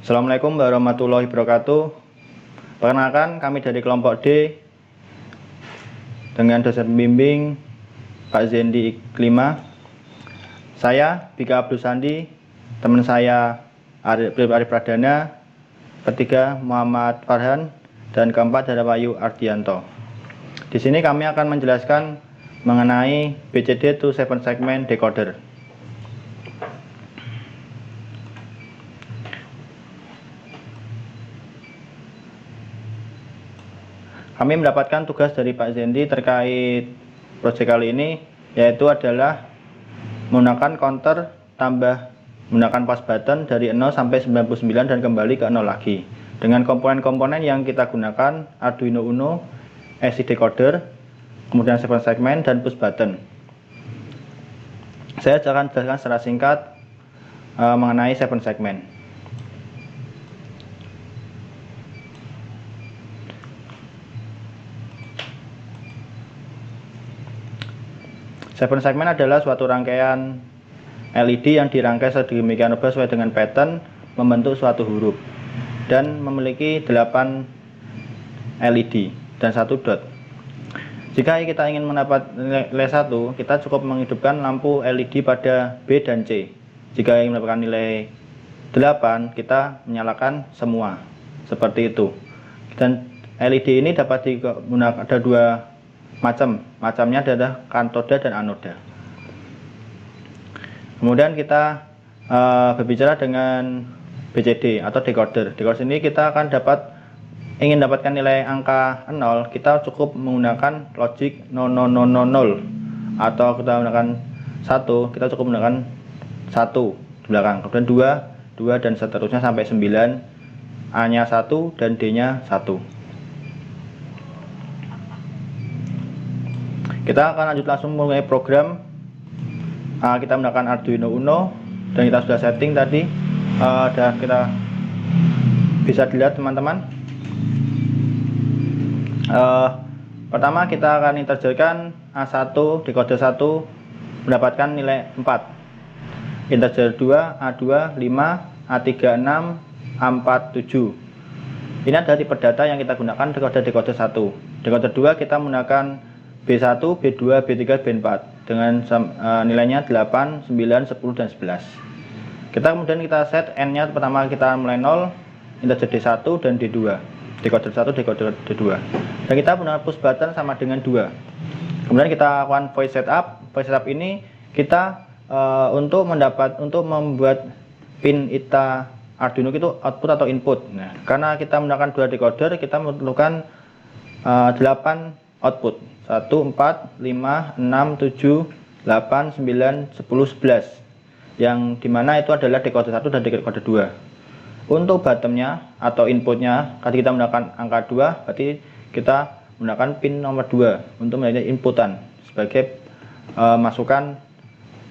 Assalamualaikum warahmatullahi wabarakatuh. Perkenalkan, kami dari kelompok D dengan dosen pembimbing Pak Zendi Iklima. Saya Bika Abdul Sandi, teman saya Arif Pradana, ketiga Muhammad Farhan, dan keempat adalah Wahyu Ardianto. Di sini kami akan menjelaskan mengenai BCD to 7 segment decoder. Kami mendapatkan tugas dari Pak Zendi terkait proyek kali ini, yaitu adalah menggunakan counter tambah menggunakan pause button dari 0 sampai 99 dan kembali ke 0 lagi. Dengan komponen-komponen yang kita gunakan Arduino Uno, AC decoder, kemudian 7 segment dan push button. Saya akan jelaskan secara singkat mengenai 7 segment. 7 segmen adalah suatu rangkaian LED yang dirangkai sedemikian rupa sesuai dengan pattern membentuk suatu huruf dan memiliki 8 LED dan 1 dot. Jika kita ingin mendapat nilai 1, kita cukup menghidupkan lampu LED pada B dan C. Jika ingin mendapatkan nilai 8, kita menyalakan semua seperti itu. Dan LED ini dapat digunakan, ada dua macamnya adalah katoda dan anoda. Kemudian kita berbicara dengan BCD atau decoder. Decoder ini kita akan ingin dapatkan nilai angka 0, kita cukup menggunakan logic 0000, atau kita menggunakan 1, kita cukup menggunakan 1 di belakang, kemudian 2 dan seterusnya sampai 9, A-nya 1 dan D-nya 1. Kita akan lanjut langsung mulai program. Kita menggunakan Arduino Uno dan kita sudah setting tadi. Dan kita bisa dilihat teman-teman. Pertama kita akan integerkan A1 decoder 1 mendapatkan nilai 4. Integer 2 A2 5, A3 6, A4 7. Ini adalah tipe data yang kita gunakan decoder 1. Decoder 2 kita menggunakan B1, B2, B3, B4 dengan nilainya 8, 9, 10, dan 11. Kita set N-nya pertama kita mulai 0, integer D1 dan D2. Decoder 1, decoder D2. Dan kita menggunakan push button sama dengan 2. Kemudian kita lakukan voice setup. Voice setup ini kita untuk membuat pin ITA Arduino itu output atau input. Nah, karena kita menggunakan 2 decoder, kita memerlukan 8 output. 1, 4, 5, 6, 7, 8, 9, 10, 11. Yang dimana itu adalah decoder 1 dan decoder 2. Untuk bottomnya atau inputnya, tadi kita menggunakan angka 2, berarti kita menggunakan pin nomor 2 untuk menjadi inputan sebagai masukan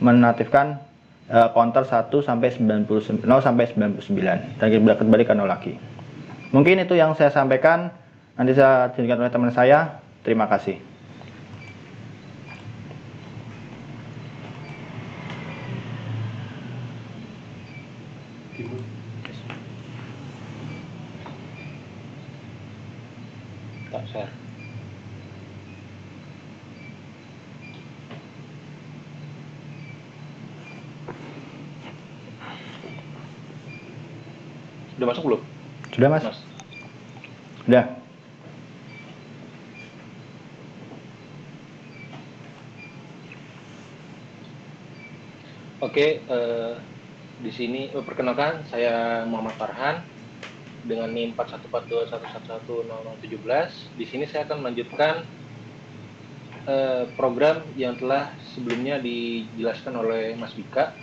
menatifkan counter 1 sampai 90 sampai 99 dan kita kembali ke 0 lagi. Mungkin itu yang saya sampaikan. Nanti saya dijelaskan oleh teman saya. Terima kasih. Tak share. Sudah masuk belum? Sudah mas? Sudah. Oke, di sini perkenalkan saya Muhammad Farhan dengan NIM 414211100017. Di sini saya akan melanjutkan program yang telah sebelumnya dijelaskan oleh Mas Bika.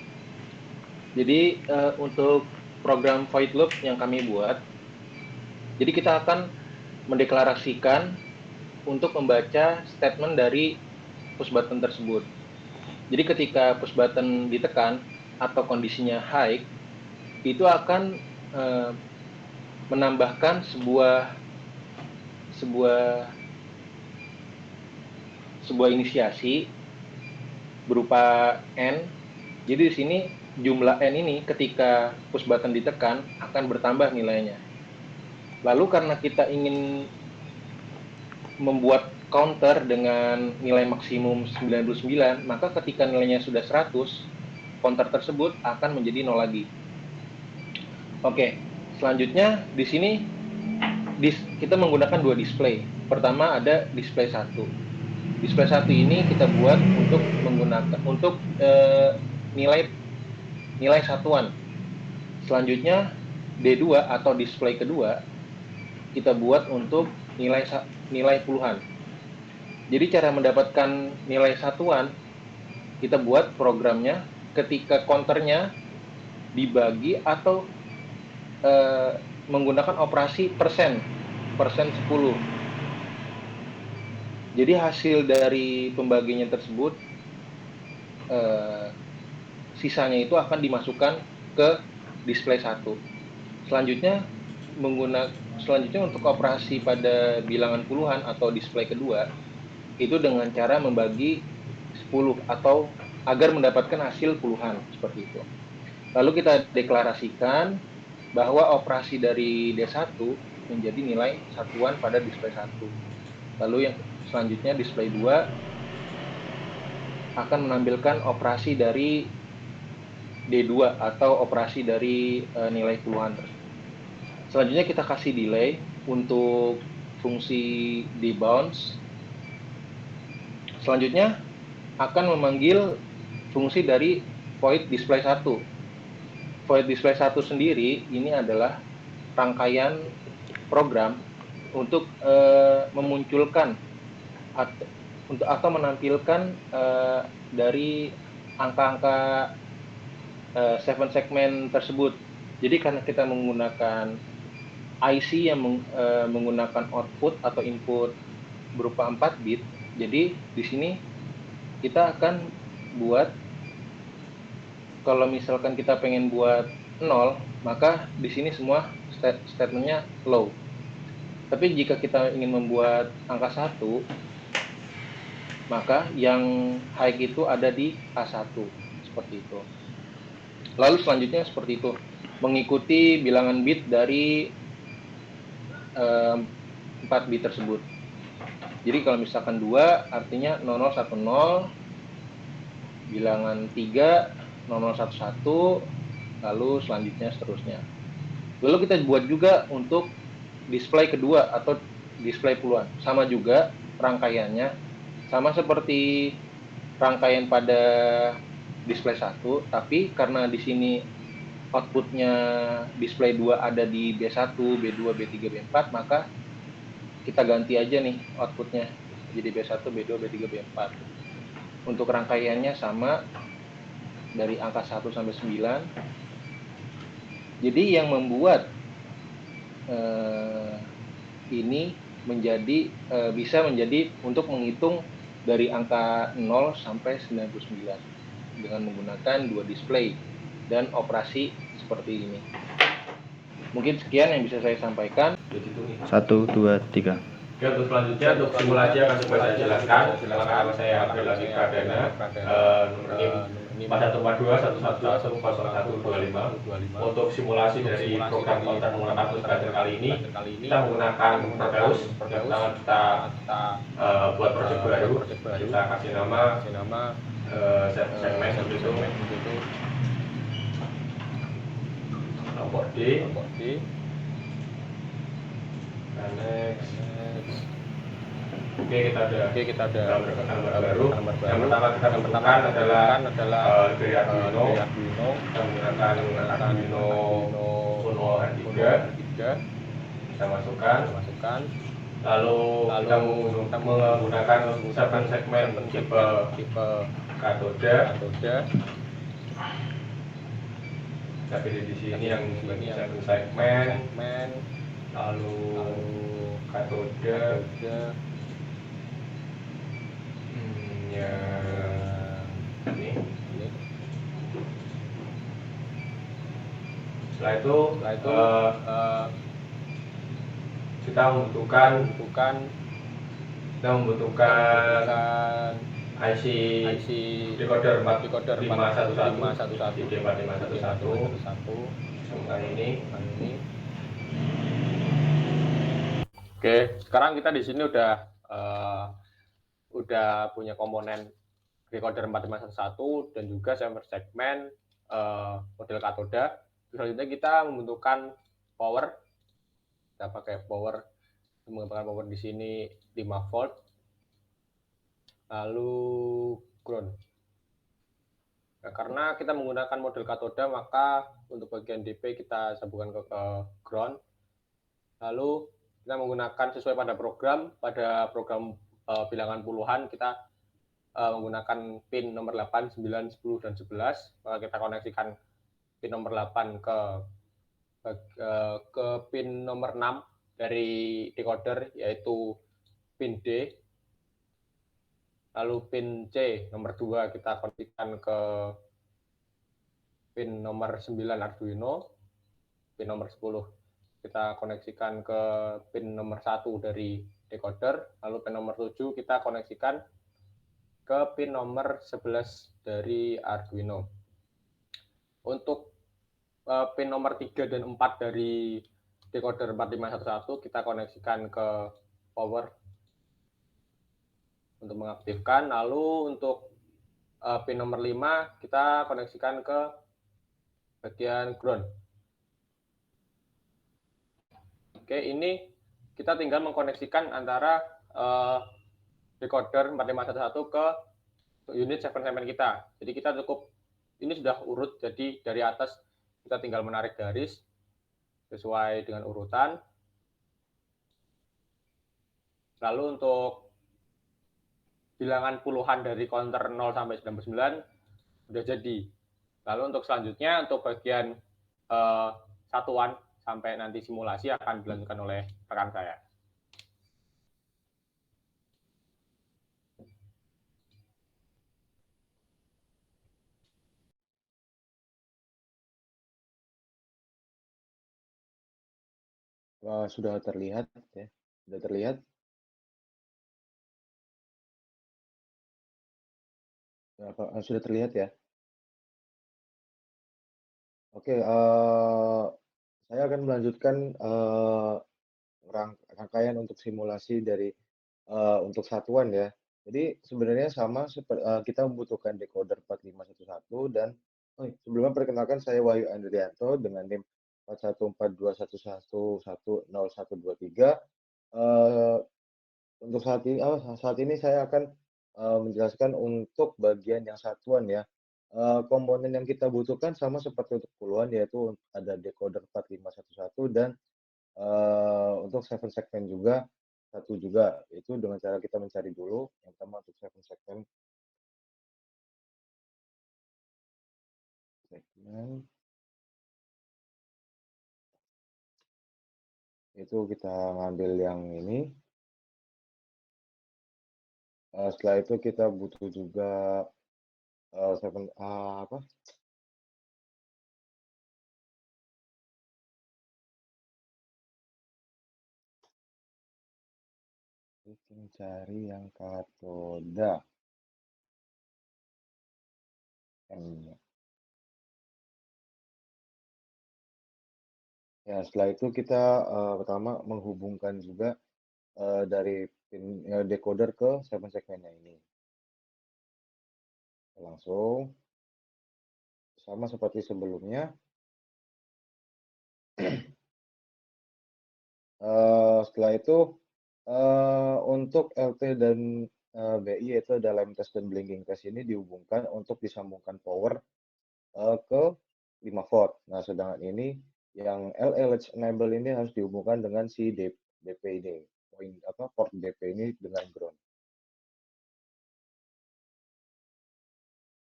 Jadi untuk program void loop yang kami buat, jadi kita akan mendeklarasikan untuk membaca statement dari push button tersebut. Jadi ketika push button ditekan atau kondisinya high, itu akan menambahkan sebuah inisiasi berupa N Jadi di sini jumlah n ini ketika push button ditekan akan bertambah nilainya. Lalu karena kita ingin membuat counter dengan nilai maksimum 99, maka ketika nilainya sudah 100, counter tersebut akan menjadi 0 lagi. Oke, selanjutnya di sini kita menggunakan dua display. Pertama ada display 1. Display 1 ini kita buat untuk nilai satuan. Selanjutnya D2 atau display kedua kita buat untuk nilai puluhan. Jadi cara mendapatkan nilai satuan kita buat programnya ketika counternya dibagi atau menggunakan operasi persen 10. Jadi hasil dari pembagiannya tersebut sisanya itu akan dimasukkan ke display 1. Selanjutnya untuk operasi pada bilangan puluhan atau display kedua itu dengan cara membagi 10 atau agar mendapatkan hasil puluhan seperti itu. Lalu kita deklarasikan bahwa operasi dari D1 menjadi nilai satuan pada display 1. Lalu yang selanjutnya display 2 akan menampilkan operasi dari D2 atau operasi dari nilai puluhan tersebut. Selanjutnya kita kasih delay untuk fungsi debounce. Selanjutnya akan memanggil fungsi dari void display 1. Void display 1 sendiri ini adalah rangkaian program untuk memunculkan atau menampilkan dari angka-angka 7 segmen tersebut. Jadi karena kita menggunakan IC yang menggunakan output atau input berupa 4 bit, jadi di sini kita akan buat, kalau misalkan kita pengen buat 0, maka di sini semua statementnya low. Tapi jika kita ingin membuat angka 1, maka yang high itu ada di A1, seperti itu. Lalu selanjutnya seperti itu, mengikuti bilangan bit dari 4 bit tersebut. Jadi kalau misalkan 2 artinya 0010, bilangan 3 0011, lalu selanjutnya seterusnya. Lalu kita buat juga untuk display kedua atau display puluhan. Sama juga rangkaiannya, sama seperti rangkaian pada display 1, tapi karena di sini outputnya display 2 ada di B1, B2, B3, B4, maka kita ganti aja nih outputnya jadi B1, B2, B3, B4. Untuk rangkaiannya sama dari angka 1 sampai 9. Jadi yang membuat ini bisa menjadi untuk menghitung dari angka 0 sampai 99 dengan menggunakan dua display dan operasi seperti ini. Mungkin sekian yang bisa saya sampaikan. 1, 2, 3. Oke, untuk selanjutnya untuk simulasi akan coba saya jelaskan. Silakan saya ambil lagi Pradana. Nomor NIM 4121110125. Untuk simulasi dari program konten menggunakan push button kali ini, kita menggunakan Proteus. Yang pertama kita buat project baru. Kita kasih nama segmen begitu. Kelompok D. Next. Oke, kita ada gambar baru. Yang pertama kita butuhkan adalah dari Arduino. Kita menggunakan Arduino Uno R3. Kita masukkan. Lalu kita menggunakan 7 segmen tipe katode. Kita pilih di sini yang 7 segmen. Lalu katode. Ini. Setelah itu kita membutuhkan IC decoder 4511 DD4511 kali ini. Oke, sekarang kita di sini udah punya komponen decoder 4511 dan juga sampler segmen model katoda. Selanjutnya kita membutuhkan power. Kita pakai power, menggunakan power di sini 5 volt. Lalu ground. Nah, karena kita menggunakan model katoda, maka untuk bagian DP kita sambungkan ke ground. Lalu kita menggunakan sesuai pada program bilangan puluhan, kita menggunakan pin nomor 8, 9, 10, dan 11. Maka kita koneksikan pin nomor 8 ke pin nomor 6 dari decoder, yaitu pin D. Lalu pin C nomor 2 kita koneksikan ke pin nomor 9 Arduino. Pin nomor 10 kita koneksikan ke pin nomor 1 dari decoder. Lalu pin nomor 7 kita koneksikan ke pin nomor 11 dari Arduino. Untuk pin nomor 3 dan 4 dari decoder 4511 kita koneksikan ke power untuk mengaktifkan. Lalu untuk pin nomor 5 kita koneksikan ke bagian ground. Oke, ini kita tinggal mengkoneksikan antara decoder 4511 ke unit segmen kita. Jadi kita cukup, ini sudah urut, jadi dari atas kita tinggal menarik garis sesuai dengan urutan. Lalu untuk bilangan puluhan dari counter 0 sampai 99 sudah jadi. Lalu untuk selanjutnya, untuk bagian satuan sampai nanti simulasi akan dilanjutkan oleh rekan saya. Sudah terlihat ya, sudah terlihat. Sudah terlihat ya. Oke, saya akan melanjutkan rangkaian untuk simulasi dari untuk satuan ya. Jadi sebenarnya sama seperti kita membutuhkan decoder 4511 dan sebelumnya perkenalkan saya Wahyu Andrianto dengan NIM 414211100123. Untuk saat ini saya akan menjelaskan untuk bagian yang satuan ya. Komponen yang kita butuhkan sama seperti untuk puluhan, yaitu ada decoder 4511 dan untuk 7 segmen juga satu juga. Itu dengan cara kita mencari dulu yang pertama untuk 7 segmen itu kita ngambil yang ini. Setelah itu kita butuh juga cari yang katoda. Ya, setelah itu kita pertama menghubungkan juga dari pin decoder ke 7 segmennya ini. Langsung sama seperti sebelumnya. Setelah itu untuk LT dan BI, yaitu ada lem test dan blinking test, ini dihubungkan untuk disambungkan power ke 5 volt. Nah, sedangkan ini yang LE Latch Enable ini harus dihubungkan dengan si DP ini, port DP ini dengan ground.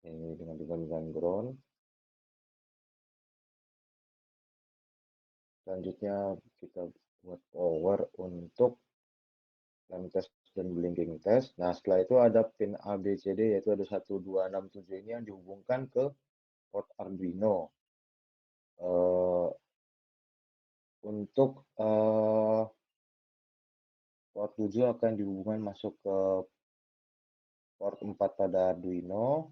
Ini dengan ground. Selanjutnya kita buat power untuk lem test dan blinking test. Nah, setelah itu ada pin ABCD, yaitu ada 1, 2, 6, 7 ini yang dihubungkan ke port Arduino. Untuk port 7 akan dihubungkan masuk ke port 4 pada Arduino,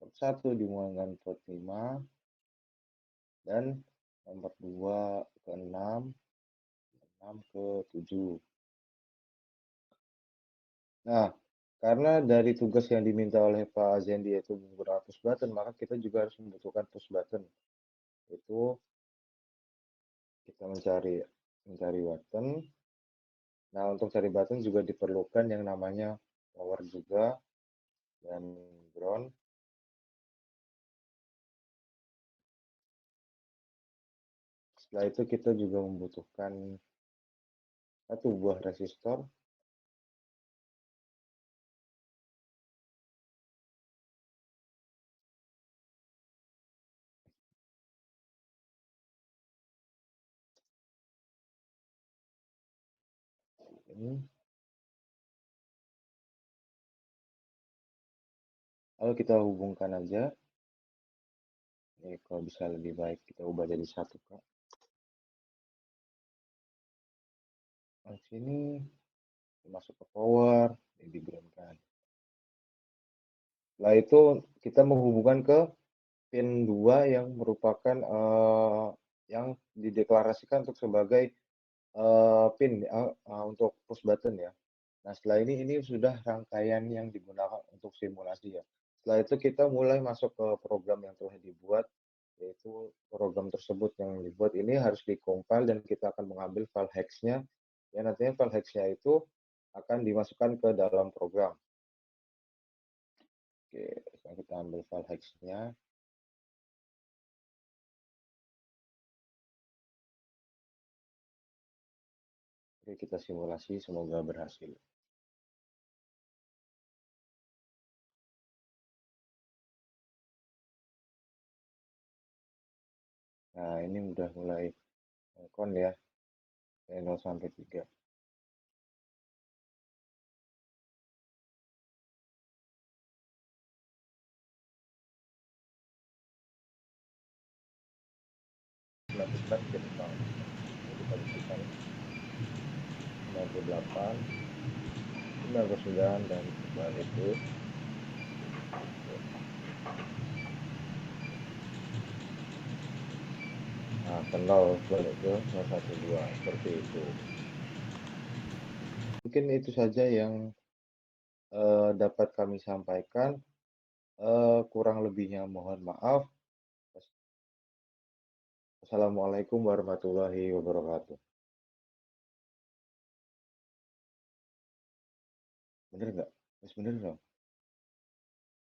port 1 dimulai port 5, dan nomor 2 ke 6, 6 ke 7. Nah, karena dari tugas yang diminta oleh Pak Zendi yaitu menggunakan push button, maka kita juga harus membutuhkan push button. Itu kita mencari button. Nah, untuk cari button juga diperlukan yang namanya power juga dan ground. Setelah itu kita juga membutuhkan satu buah resistor. Ini. Lalu kita hubungkan aja. Ini kalau bisa lebih baik kita ubah jadi 1, Kak. Nah, sini masuk ke power, ini di ground kan. Setelah itu kita menghubungkan ke pin 2 yang merupakan yang dideklarasikan untuk sebagai pin untuk push button ya. Nah, setelah ini sudah rangkaian yang digunakan untuk simulasi ya. Setelah itu kita mulai masuk ke program yang telah dibuat, yaitu program tersebut yang dibuat ini harus di-compile dan kita akan mengambil file hex-nya. Ya, nantinya file hex-nya itu akan dimasukkan ke dalam program. Oke, sekarang kita ambil file hex-nya. Oke, kita simulasi, semoga berhasil. Nah, ini udah mulai kon ya, dari 0 sampai 3. Kita buktikan 98, 99, dan setelah itu ke 0 balik ke 012 seperti itu. Mungkin itu saja yang dapat kami sampaikan. Kurang lebihnya mohon maaf. Assalamualaikum warahmatullahi wabarakatuh. Bener nggak? Bener dong.